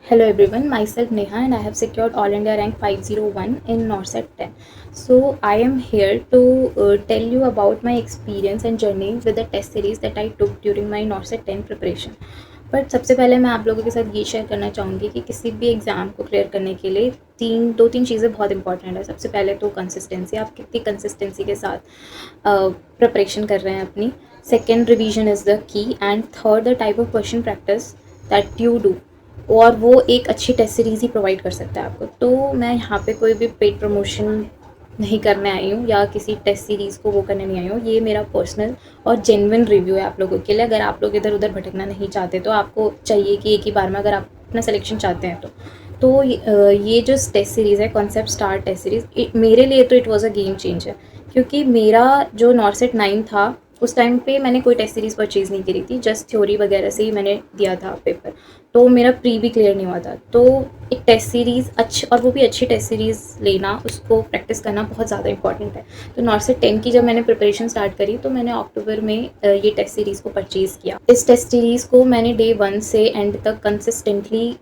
Hello everyone, myself Neha and I have secured All India rank 501 in NORCET 10. So I am here to tell you about my experience and journey with the test series that I took during my NORCET 10 preparation. But सबसे पहले मैं आप लोगों के साथ ये share करना चाहूँगी कि किसी भी एग्ज़ाम को क्लियर करने के लिए दो तीन चीज़ें बहुत इंपॉर्टेंट है। सबसे पहले तो कंसिस्टेंसी, आप कितनी कंसिस्टेंसी के साथ प्रिपरेशन कर रहे हैं अपनी। Second, revision is the key. And third, the type of question practice that you do, और वो एक अच्छी टेस्ट सीरीज़ ही प्रोवाइड कर सकता है आपको। तो मैं यहाँ पे कोई भी पेड प्रमोशन नहीं करने आई हूँ या किसी टेस्ट सीरीज़ को वो करने नहीं आई हूँ। ये मेरा पर्सनल और जेन्युइन रिव्यू है आप लोगों के लिए। अगर आप लोग इधर उधर भटकना नहीं चाहते तो आपको चाहिए कि एक ही बार में अगर आप अपना सिलेक्शन चाहते हैं तो ये जो टेस्ट सीरीज़ है, कॉन्सेप्ट स्टार टेस्ट सीरीज़, मेरे लिए तो it was a game changer. क्योंकि मेरा जो नॉर्सेट 9 था उस टाइम पे मैंने कोई टेस्ट सीरीज़ परचेज़ नहीं करी थी, जस्ट थ्योरी वगैरह से ही मैंने दिया था पेपर। तो मेरा प्री भी क्लियर नहीं हुआ था। तो एक टेस्ट सीरीज़ अच्छी, और वो भी अच्छी टेस्ट सीरीज़ लेना, उसको प्रैक्टिस करना बहुत ज़्यादा इंपॉर्टेंट है। तो नॉर्सेट 10 की जब मैंने प्रिपरेशन स्टार्ट करी तो मैंने अक्टूबर में ये टेस्ट सीरीज़ को परचेज़ किया। इस टेस्ट सीरीज़ को मैंने डे 1 से एंड तक कंसिस्टेंटली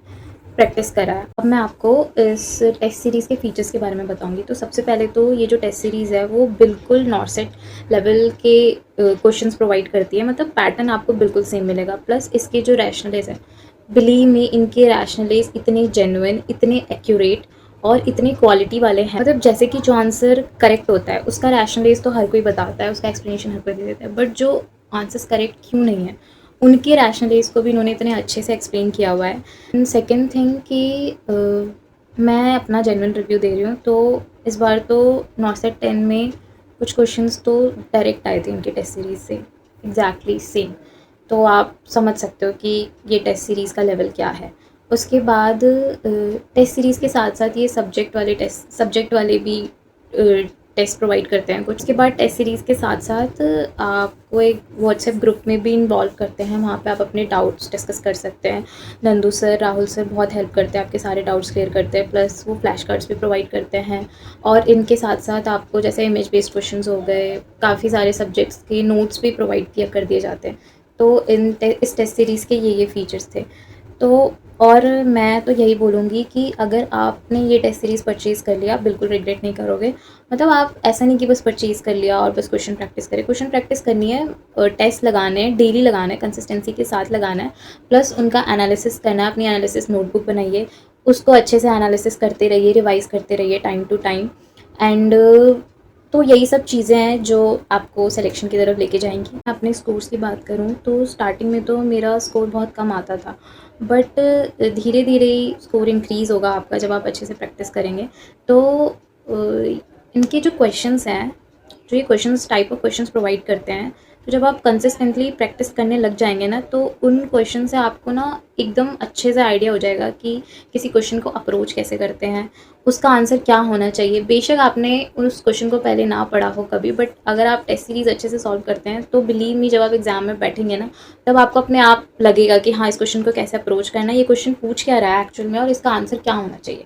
प्रैक्टिस करा है। अब मैं आपको इस टेस्ट सीरीज़ के फ़ीचर्स के बारे में बताऊंगी। तो सबसे पहले तो ये जो टेस्ट सीरीज़ है वो बिल्कुल नॉर्सेट लेवल के क्वेश्चंस प्रोवाइड करती है, मतलब पैटर्न आपको बिल्कुल सेम मिलेगा। प्लस इसके जो रैशनलेज है, बिलीव मी, इनके रैशनलेज इतने जेन्युइन, इतने एक्यूरेट और इतने क्वालिटी वाले हैं। मतलब जैसे कि जो आंसर करेक्ट होता है उसका रैशनलेज तो हर कोई बताता है, उसका एक्सप्लेनेशन हर कोई दे देता है, बट जो आंसर्स करेक्ट क्यों नहीं है उनके रैशनलेज को भी इन्होंने इतने अच्छे से एक्सप्लेन किया हुआ है। सेकेंड थिंग कि मैं अपना जेन्युइन रिव्यू दे रही हूँ। तो इस बार तो नॉर्सेट 10 में कुछ क्वेश्चंस तो डायरेक्ट आए थे इनके टेस्ट सीरीज़ से, एग्जैक्टली सेम। तो आप समझ सकते हो कि ये टेस्ट सीरीज़ का लेवल क्या है। उसके बाद टेस्ट सीरीज़ के साथ साथ ये सब्जेक्ट वाले भी टेस्ट प्रोवाइड करते हैं कुछ। उसके बाद टेस्ट सीरीज़ के साथ साथ आपको एक व्हाट्सएप ग्रुप में भी इन्वॉल्व करते हैं। वहाँ पे आप अपने डाउट्स डिस्कस कर सकते हैं। नंदू सर, राहुल सर बहुत हेल्प करते हैं, आपके सारे डाउट्स क्लियर करते हैं। प्लस वो फ्लैश कार्ड्स भी प्रोवाइड करते हैं। और इनके साथ साथ आपको जैसे इमेज बेस्ड क्वेश्चंस हो गए, काफ़ी सारे सब्जेक्ट्स के नोट्स भी प्रोवाइड किया कर दिए जाते हैं। तो इस टेस्ट सीरीज़ के ये फीचर्स थे। तो और मैं तो यही बोलूँगी कि अगर आपने ये टेस्ट सीरीज़ परचेज़ कर लिया, आप बिल्कुल रिग्रेट नहीं करोगे। मतलब आप ऐसा नहीं कि बस परचेज़ कर लिया और बस क्वेश्चन प्रैक्टिस करें। क्वेश्चन प्रैक्टिस करनी है, टेस्ट लगाने हैं, डेली लगाना है, कंसिस्टेंसी के साथ लगाना है। प्लस उनका एनालिसिस करना है, अपनी एनालिसिस नोटबुक बनाइए, उसको अच्छे से एनालिसिस करते रहिए, रिवाइज़ करते रहिए टाइम टू टाइम। एंड तो यही सब चीज़ें हैं जो आपको सिलेक्शन की तरफ लेके जाएंगी। मैं अपने स्कोर्स की बात करूँ तो स्टार्टिंग में तो मेरा स्कोर बहुत कम आता था, बट धीरे धीरे ही स्कोर इंक्रीज़ होगा आपका जब आप अच्छे से प्रैक्टिस करेंगे। तो इनके जो क्वेश्चंस हैं, जो ये questions type of questions provide करते हैं, तो जब आप कंसिस्टेंटली प्रैक्टिस करने लग जाएंगे ना, तो उन क्वेश्चन से आपको ना एकदम अच्छे से आइडिया हो जाएगा कि किसी क्वेश्चन को अप्रोच कैसे करते हैं, उसका आंसर क्या होना चाहिए। बेशक आपने उस क्वेश्चन को पहले ना पढ़ा हो कभी, बट अगर आप टेस्ट सीरीज़ अच्छे से सॉल्व करते हैं तो बिलीव मी, जब आप एग्जाम में बैठेंगे ना, तब आपको अपने आप लगेगा कि हाँ, इस क्वेश्चन को कैसे अप्रोच करना है, ये क्वेश्चन पूछ क्या रहा है एक्चुअल में, और इसका आंसर क्या होना चाहिए।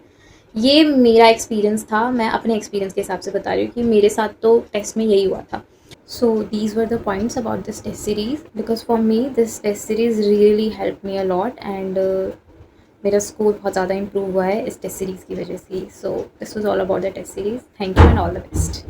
ये मेरा एक्सपीरियंस था, मैं अपने एक्सपीरियंस के हिसाब से बता रही हूँ कि मेरे साथ तो टेस्ट में यही हुआ था। So these were the points about this test series, because for me this test series really helped me a lot, and मेरा स्कोर बहुत ज़्यादा इम्प्रूव हुआ है इस टेस्ट सीरीज़ की वजह से। So this was all about the test series. Thank you and all the best.